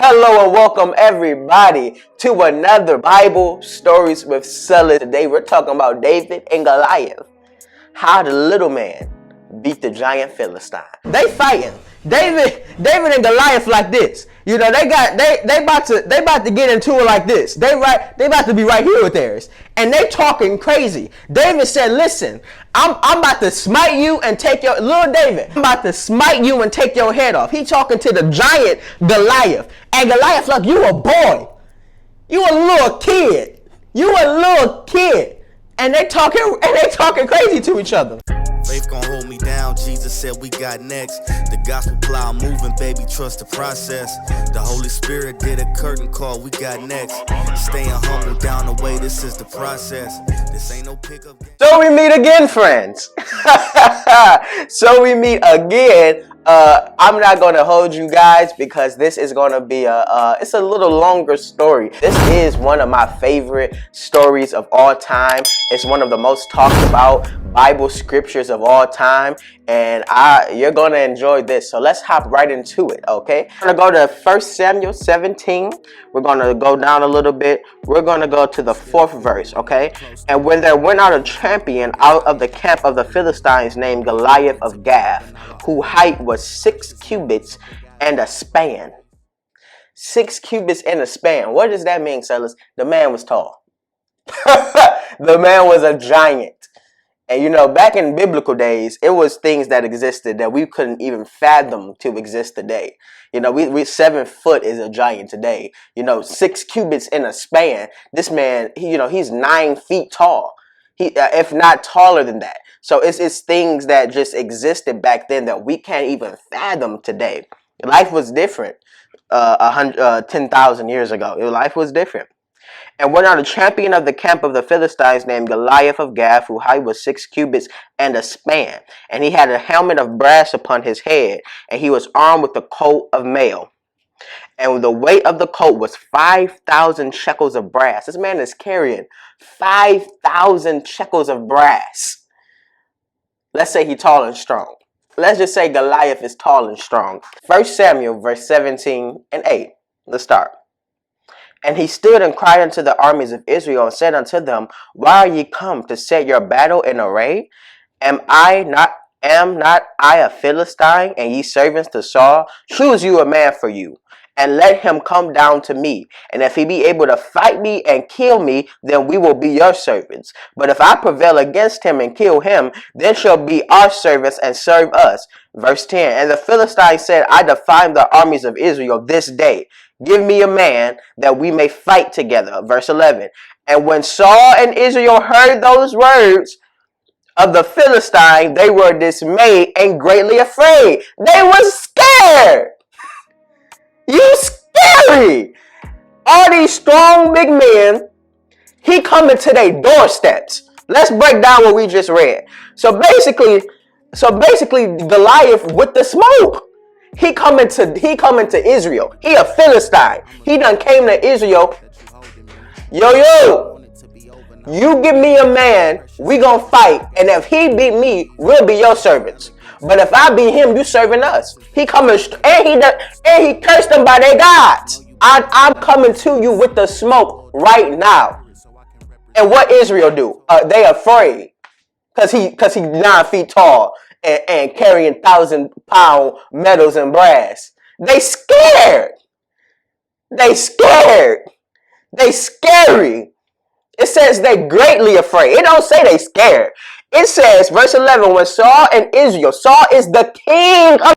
Hello and welcome everybody to another Bible Stories with Cellus. Today we're talking about David and Goliath. How the little man beat the giant Philistine. They fighting. David and Goliath like this. You know, they about to get into it like this. They about to be right here with theirs. And they talking crazy. David said, listen, I'm about to smite you and take your little David. I'm about to smite you and take your head off. He talking to the giant Goliath. And Goliath like, you a boy. You a little kid. You a little kid. And they talking crazy to each other. Faith gon' hold me down, Jesus said we got next. The gospel plow moving, baby, trust the process. The Holy Spirit did a curtain call, we got next. Staying humble down the way, this is the process. This ain't no pickup game. So we meet again, friends. So we meet again. I'm not going to hold you guys because this is going to be it's a little longer story. This is one of my favorite stories of all time. It's one of the most talked about Bible scriptures of all time, and you're going to enjoy this. So let's hop right into it, okay? We're going to go to 1 Samuel 17. We're going to go down a little bit. We're going to go to the 4th verse, okay? And when there went out a champion out of the camp of the Philistines named Goliath of Gath, whose height was 6 cubits and a span. 6 cubits and a span. What does that mean, Cellus? The man was tall. The man was a giant. And you know, back in biblical days, it was things that existed that we couldn't even fathom to exist today. You know, we 7 foot is a giant today. You know, 6 cubits in a span. This man, he's 9 feet tall. If not taller than that. So it's things that just existed back then that we can't even fathom today. Life was different 10,000 years ago. Life was different. And went out a champion of the camp of the Philistines named Goliath of Gath, whose height was 6 cubits and a span. And he had a helmet of brass upon his head, and he was armed with a coat of mail. And the weight of the coat was 5,000 shekels of brass. This man is carrying 5,000 shekels of brass. Let's say he's tall and strong. Let's just say Goliath is tall and strong. 1 Samuel verse 17 and 8. Let's start. And he stood and cried unto the armies of Israel and said unto them, why are ye come to set your battle in array? Am not I a Philistine, and ye servants to Saul? Choose you a man for you, and let him come down to me. And if he be able to fight me and kill me, then we will be your servants. But if I prevail against him and kill him, then shall be our servants and serve us. Verse 10, and the Philistine said, I defy the armies of Israel this day. Give me a man that we may fight together. Verse 11, and when Saul and Israel heard those words of the Philistine, they were dismayed and greatly afraid. They were scared. You scary. All these strong big men, he coming to their doorsteps. Let's break down what we just read. So basically Goliath with the smoke. He coming to Israel. He a Philistine. He done came to Israel. Yo, you give me a man, we gonna fight. And if he beat me, we'll be your servants. But if I beat him, you serving us. He coming, and he cursed them by their gods. I'm coming to you with the smoke right now. And what Israel do? They afraid, cause he 9 feet tall and carrying 1,000-pound metals and brass. They scared. They scared. They scary. It says they greatly afraid. It don't say they scared. It says, verse 11, when Saul and Israel, Saul is the king of,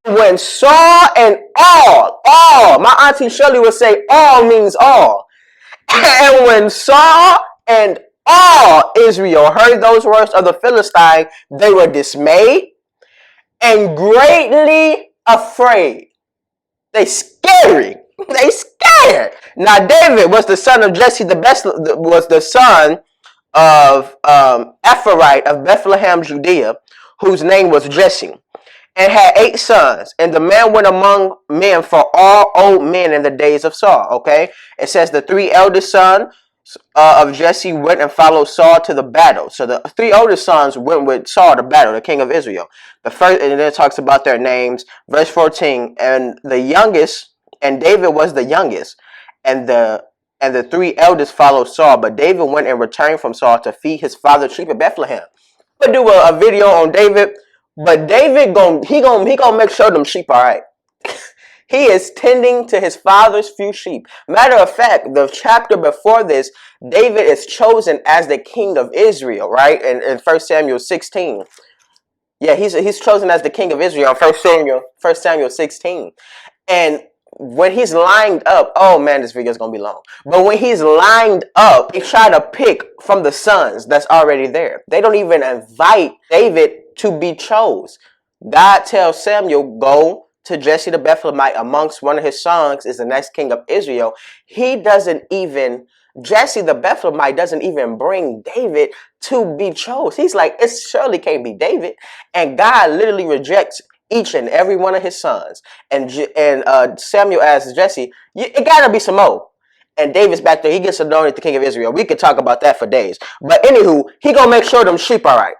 when Saul and all, my auntie Shirley would say all means all. And when Saul and all Israel heard those words of the Philistine, they were dismayed and greatly afraid. They scary. They scared. Now David was the son of Jesse, was the son of Ephraim of Bethlehem, Judea, whose name was Jesse, and had 8 sons. And the man went among men for all old men in the days of Saul. Okay, it says the 3 eldest sons of Jesse went and followed Saul to the battle. So the 3 oldest sons went with Saul to battle, the king of Israel. The first, and then it talks about their names. Verse 14, and the youngest and David was the youngest, and the three eldest followed Saul. But David went and returned from Saul to feed his father's sheep at Bethlehem. I'm gonna do a video on David, but David gonna make sure them sheep all right. He is tending to his father's few sheep. Matter of fact, the chapter before this, David is chosen as the king of Israel, right? In 1 Samuel 16. Yeah, he's chosen as the king of Israel in 1 Samuel 16. And when he's lined up, oh man, this video is going to be long. But when he's lined up, they try to pick from the sons that's already there. They don't even invite David to be chose. God tells Samuel, go to Jesse the Bethlehemite amongst one of his sons is the next king of Israel. Jesse the Bethlehemite doesn't even bring David to be chose. He's like, it surely can't be David. And God literally rejects each and every one of his sons. And Samuel asks Jesse, it gotta be some more. And David's back there. He gets anointed the king of Israel. We could talk about that for days. But anywho, he gonna make sure them sheep all right.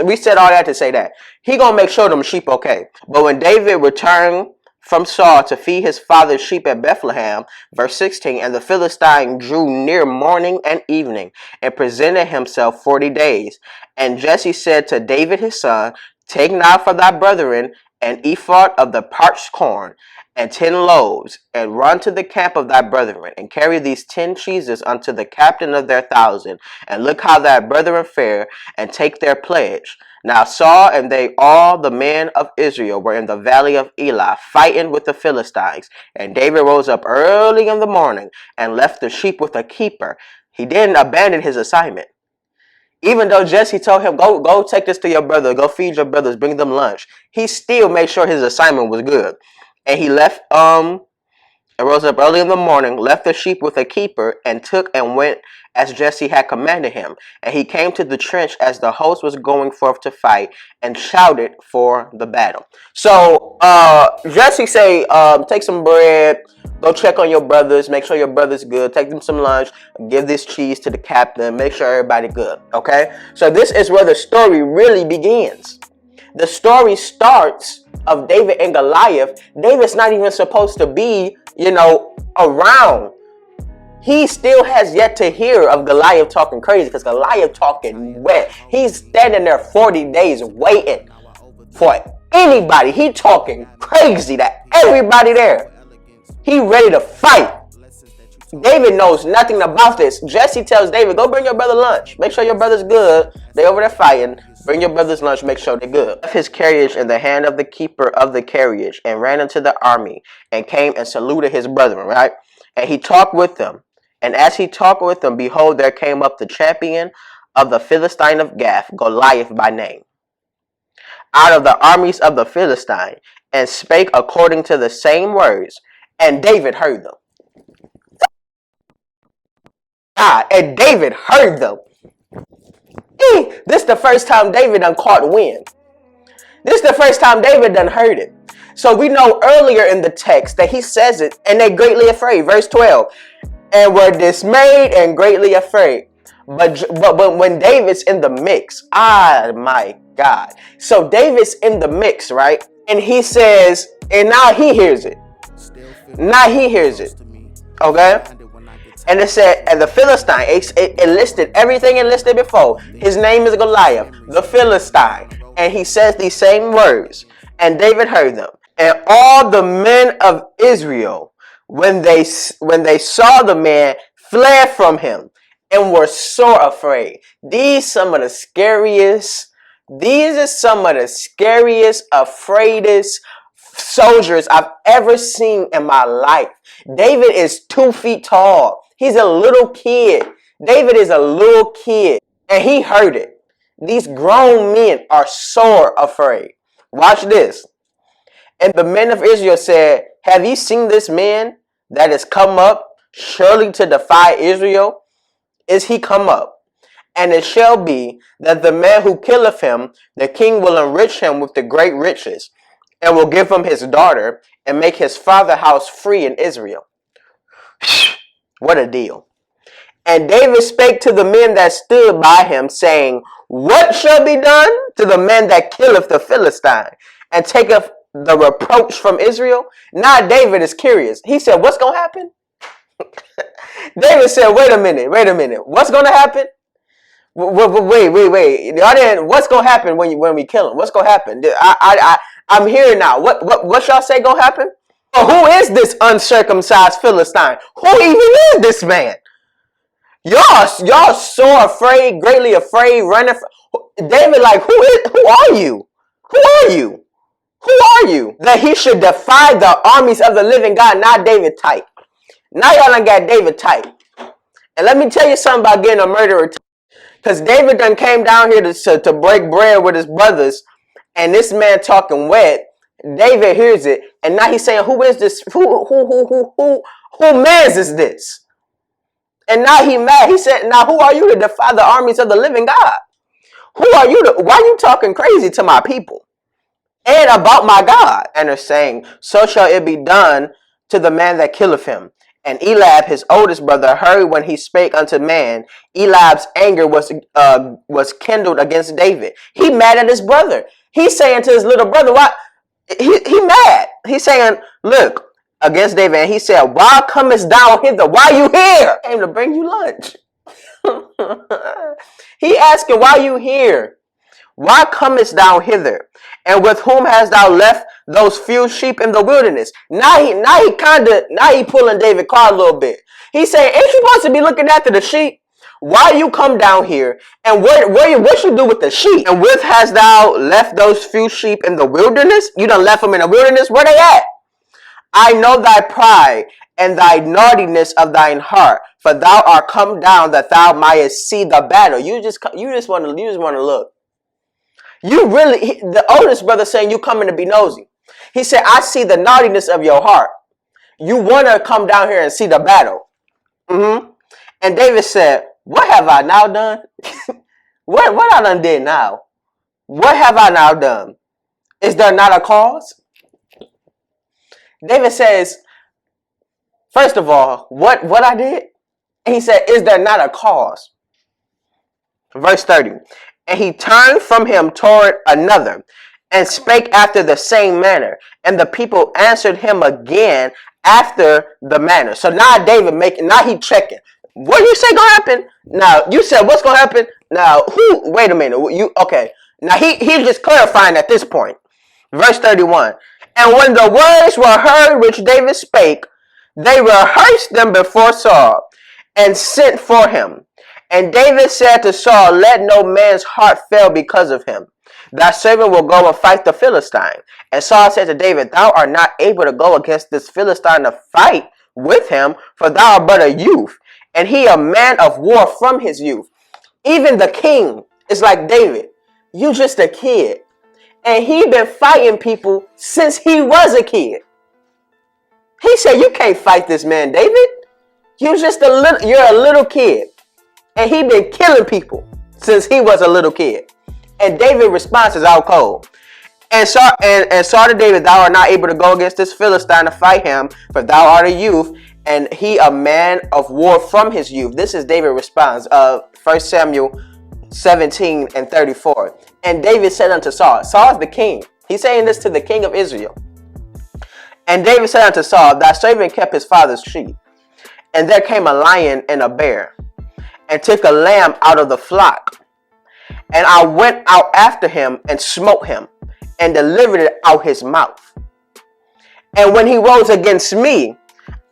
We said all that to say that. He gonna make sure them sheep okay. But when David returned from Saul to feed his father's sheep at Bethlehem, verse 16, and the Philistine drew near morning and evening, and presented himself 40 days. And Jesse said to David his son, take now for thy brethren an ephod of the parched corn, and 10 loaves, and run to the camp of thy brethren, and carry these 10 cheeses unto the captain of their 1,000, and look how thy brethren fare, and take their pledge. Now Saul and they all the men of Israel were in the valley of Elah, fighting with the Philistines. And David rose up early in the morning, and left the sheep with a keeper. He didn't abandon his assignment. Even though Jesse told him, go take this to your brother, go feed your brothers, bring them lunch, he still made sure his assignment was good. And he left, and rose up early in the morning, left the sheep with a keeper, and took and went as Jesse had commanded him. And he came to the trench as the host was going forth to fight, and shouted for the battle. So Jesse say, take some bread, go check on your brothers, make sure your brother's good, take them some lunch, give this cheese to the captain, make sure everybody good. Okay, so this is where the story really begins. The story starts of David and Goliath. David's not even supposed to be, around. He still has yet to hear of Goliath talking crazy, because Goliath talking wet. He's standing there 40 days waiting for anybody. He talking crazy to everybody there. He ready to fight. David knows nothing about this. Jesse tells David, go bring your brother lunch. Make sure your brother's good. They over there fighting. Bring your brother's lunch. Make sure they're good. Left his carriage in the hand of the keeper of the carriage, and ran into the army, and came and saluted his brethren, right? And he talked with them. And as he talked with them, behold, there came up the champion of the Philistine of Gath, Goliath by name, out of the armies of the Philistine, and spake according to the same words. And David heard them. And David heard them. This is the first time David done caught wind. This is the first time David done heard it. So we know earlier in the text that he says it, and they greatly afraid. Verse 12, and were dismayed and greatly afraid. But when David's in the mix, my God. So David's in the mix, right? And he says, and now he hears it. Now he hears it. Okay? And it said, and the Philistine, it listed everything it listed before. His name is Goliath, the Philistine. And he says these same words. And David heard them. And all the men of Israel, when they saw the man, fled from him and were sore afraid. These are some of the scariest, afraidest soldiers I've ever seen in my life. David is 2 feet tall. He's a little kid. David is a little kid, and he heard it. These grown men are sore afraid. Watch this. And the men of Israel said, have ye seen this man that is come up surely to defy Israel? Is he come up? And it shall be that the man who killeth him, the king will enrich him with the great riches, and will give him his daughter, and make his father's house free in Israel. What a deal. And David spake to the men that stood by him, saying, what shall be done to the man that killeth the Philistine, and taketh the reproach from Israel. Now David is curious. He said, what's going to happen? David said, wait a minute. What's going to happen? Wait. What's going to happen when we kill him? What's going to happen? I'm here now. What y'all say going to happen? Who is this uncircumcised Philistine? Who even is this man? Y'all so afraid, greatly afraid, running. David, like, who are you? Who are you? Who are you? That he should defy the armies of the living God, not David type. Now y'all done got David type. And let me tell you something about getting a murderer. Because David done came down here to break bread with his brothers. And this man talking wet. David hears it. And now he's saying, who is this? Who mans is this? And now he mad. He said, now who are you to defy the armies of the living God? Who are you to, why are you talking crazy to my people? And about my God. And they're saying, so shall it be done to the man that killeth him. And Eliab, his oldest brother, heard when he spake unto man. Eliab's anger was kindled against David. He mad at his brother. He's saying to his little brother, why? He mad. He's saying, look, against David. And he said, why comest thou hither? Why are you here? I came to bring you lunch. He asking, why you here? Why comest thou hither? And with whom hast thou left those few sheep in the wilderness? Now he pulling David car a little bit. He saying, ain't you supposed to be looking after the sheep? Why you come down here? And what you do with the sheep? And with hast thou left those few sheep in the wilderness? You done left them in the wilderness? Where they at? I know thy pride and thy naughtiness of thine heart, for thou art come down that thou mightest see the battle. You just want to look. The oldest brother saying you coming to be nosy. He said, I see the naughtiness of your heart. You want to come down here and see the battle. And David said, what have I now done? what I done did now? What have I now done? Is there not a cause? David says, first of all, what I did? And he said, is there not a cause? Verse 30. And he turned from him toward another and spake after the same manner. And the people answered him again after the manner. So now now he checking. What you say gonna happen? Now you said what's gonna happen? Now wait a minute. Okay. Now he's just clarifying at this point. Verse 31. And when the words were heard which David spake, they rehearsed them before Saul and sent for him. And David said to Saul, let no man's heart fail because of him. Thy servant will go and fight the Philistine. And Saul said to David, thou art not able to go against this Philistine to fight with him, for thou art but a youth, and he a man of war from his youth. Even the king is like David. You just a kid. And he been fighting people since he was a kid. He said, you can't fight this man, David. You're a little kid. And he been killing people since he was a little kid. And David's response is out cold. And saw to David, thou art not able to go against this Philistine to fight him, for thou art a youth, and he a man of war from his youth. This is David's response of 1 Samuel 17 and 34. And David said unto Saul, Saul is the king. He's saying this to the king of Israel. And David said unto Saul, thy servant kept his father's sheep. And there came a lion and a bear, and took a lamb out of the flock. And I went out after him and smote him, and delivered it out his mouth. And when he rose against me,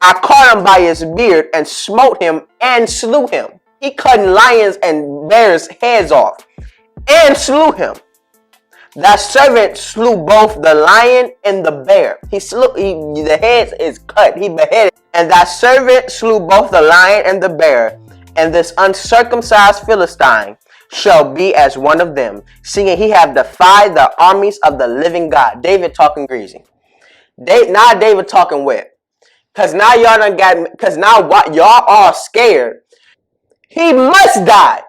I caught him by his beard and smote him and slew him. He cut lions and bears' heads off and slew him. That servant slew both the lion and the bear. The head is cut. He beheaded. And that servant slew both the lion and the bear. And this uncircumcised Philistine shall be as one of them, seeing he have defied the armies of the living God. David talking greasy. Now David talking wet. Because now y'all all scared. He must die.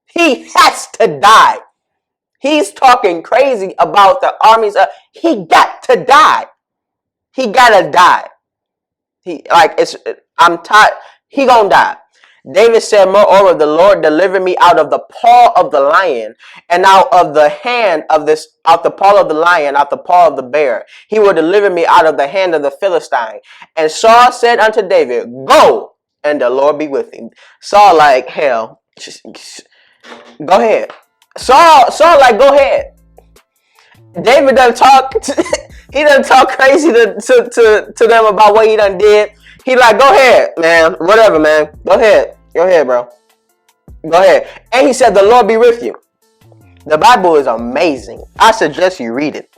He has to die. He's talking crazy about the armies. He got to die. He gotta die. I'm tired. He gonna die. David said, moreover, the Lord delivered me out of the paw of the lion, and out of the hand of out the paw of the lion, out the paw of the bear. He will deliver me out of the hand of the Philistine. And Saul said unto David, go, and the Lord be with him. Saul like, hell, go ahead. Saul like, go ahead. David done talk. He done talk crazy to them about what he done did. He like, go ahead, man. Whatever, man. Go ahead. Go ahead, bro. Go ahead. And he said, the Lord be with you. The Bible is amazing. I suggest you read it.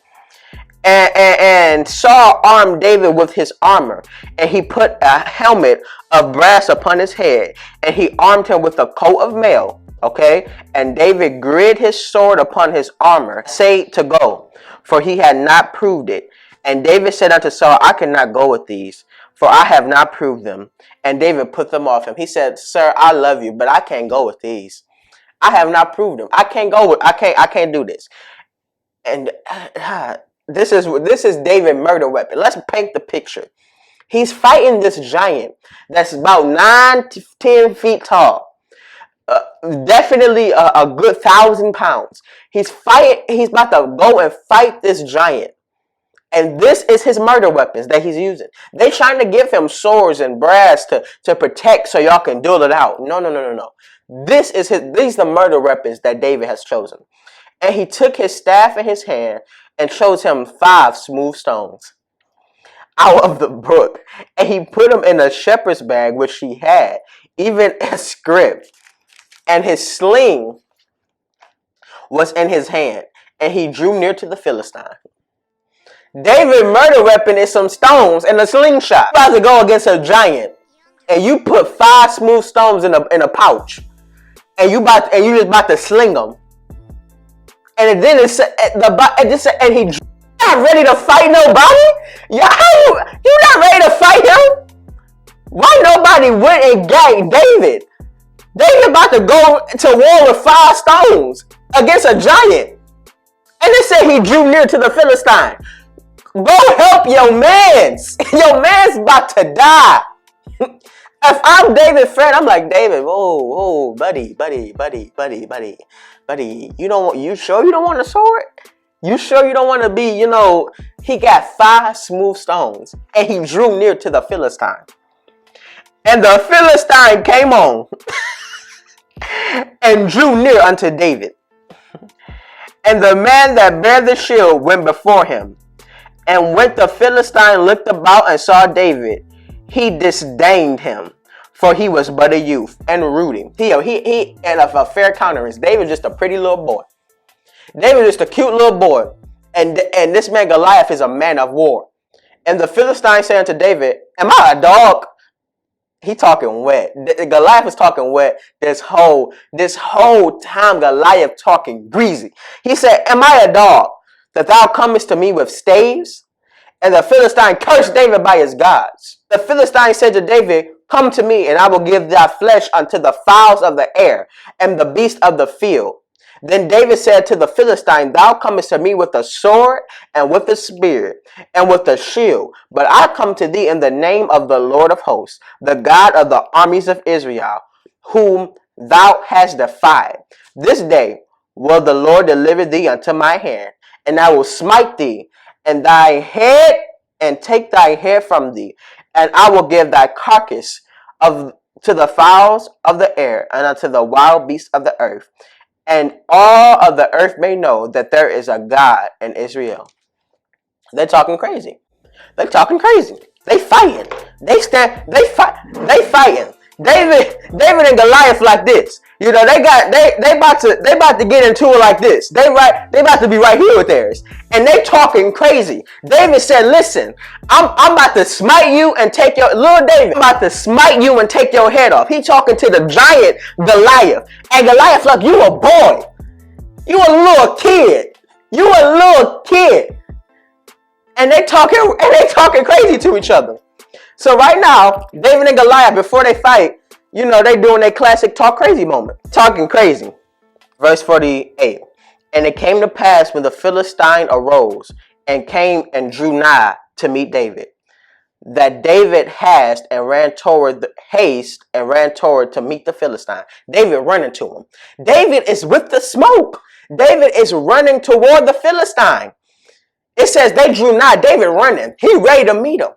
And Saul armed David with his armor, and he put a helmet of brass upon his head, and he armed him with a coat of mail. Okay, and David girded his sword upon his armor, say to go, for he had not proved it. And David said unto Saul, I cannot go with these, for I have not proved them. And David put them off him. He said, sir, I love you, but I can't go with these. I have not proved them. I can't do this. And this is David's murder weapon. Let's paint the picture. He's fighting this giant that's about 9 to 10 feet tall. Definitely a good 1,000 pounds. He's about to go and fight this giant. And this is his murder weapons that he's using. They trying to give him swords and brass to protect so y'all can duel it out. No. These the murder weapons that David has chosen. And he took his staff in his hand and chose him 5 smooth stones out of the brook. And he put them in a shepherd's bag which he had, even a scrip. And his sling was in his hand, and he drew near to the Philistine. David's murder weapon is some stones and a slingshot. You're about to go against a giant, and you put 5 smooth stones in a pouch, and you just about to sling them. And then and he not ready to fight nobody. You not ready to fight him? Why nobody went and got David? David about to go to war with 5 stones against a giant. And they said he drew near to the Philistine. Go help your mans. Your man's about to die. If I'm David's friend, I'm like, David, whoa, buddy. You sure you don't want a sword? You sure you don't want to be, he got 5 smooth stones and he drew near to the Philistine. And the Philistine came on and drew near unto David. And the man that bare the shield went before him. And when the Philistine looked about and saw David, he disdained him, for he was but a youth, and rooting. He and a fair countenance. David just a pretty little boy. David just a cute little boy. And this man Goliath is a man of war. And the Philistine said unto David, am I a dog? He talking wet. Goliath is talking wet this whole time. Goliath talking greasy. He said, am I a dog that thou comest to me with staves? And the Philistine cursed David by his gods. The Philistine said to David, come to me, and I will give thy flesh unto the fowls of the air and the beasts of the field. Then David said to the Philistine, thou comest to me with a sword and with a spear and with a shield. But I come to thee in the name of the Lord of hosts, the God of the armies of Israel, whom thou hast defied. This day will the Lord deliver thee unto my hand, and I will smite thee and thy head, and take thy head from thee, and I will give thy carcass to the fowls of the air and unto the wild beasts of the earth. And all of the earth may know that there is a God in Israel. They're talking crazy. They fighting. They fighting. David and Goliath like this. They about to get into it like this. They about to be right here with theirs. And they talking crazy. David said, listen, I'm about to smite you and take your little David. I'm about to smite you and take your head off. He talking to the giant Goliath. And Goliath like, you a boy. You a little kid. And they talking crazy to each other. So right now, David and Goliath, before they fight, they doing their classic talk crazy moment. Talking crazy. Verse 48. And it came to pass when the Philistine arose and came and drew nigh to meet David, that David hasted and ran toward to meet the Philistine. David running to him. David is with the smoke. David is running toward the Philistine. It says they drew nigh. David running. He ready to meet him.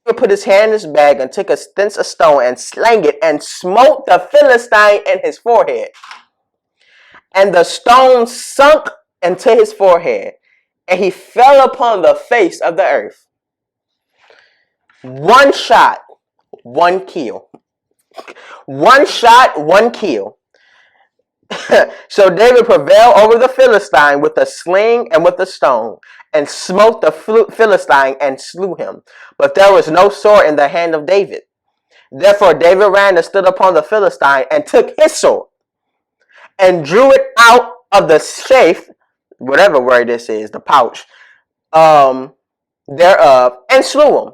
He put his hand in his bag and took thence a stone and slang it and smote the Philistine in his forehead. And the stone sunk into his forehead, and he fell upon the face of the earth. One shot, one kill. One shot, one kill. So David prevailed over the Philistine with a sling and with a stone, and smote the Philistine and slew him. But there was no sword in the hand of David. Therefore David ran and stood upon the Philistine and took his sword and drew it out of the sheath, whatever word this is, the pouch, thereof, and slew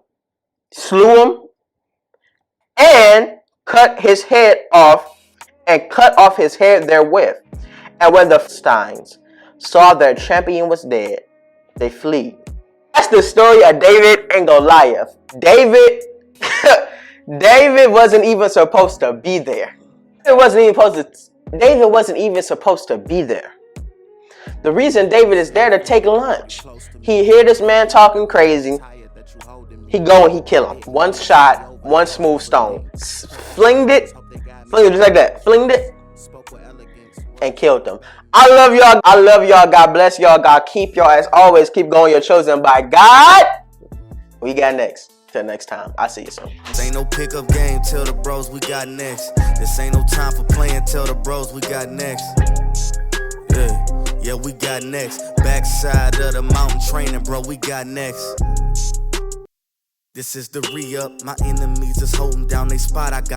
him. And cut his head off, and cut off his head therewith. And when the Philistines saw their champion was dead, they fled. That's the story of David and Goliath. David wasn't even supposed to be there. David wasn't even supposed to be there. The reason David is there to take lunch. He hear this man talking crazy. He go and he kill him. One shot, one smooth stone. Flinged it just like that. Flinged it and killed them. I love y'all. I love y'all. God bless y'all. God keep y'all. As always, keep going. You're chosen by God. We got next. Till next time. I'll see you soon. This ain't no pickup game. Tell the bros we got next. This ain't no time for playing. Tell the bros we got next. Yeah, we got next. Backside of the mountain training, bro. We got next. This is the re-up. My enemies is holding down they spot. I got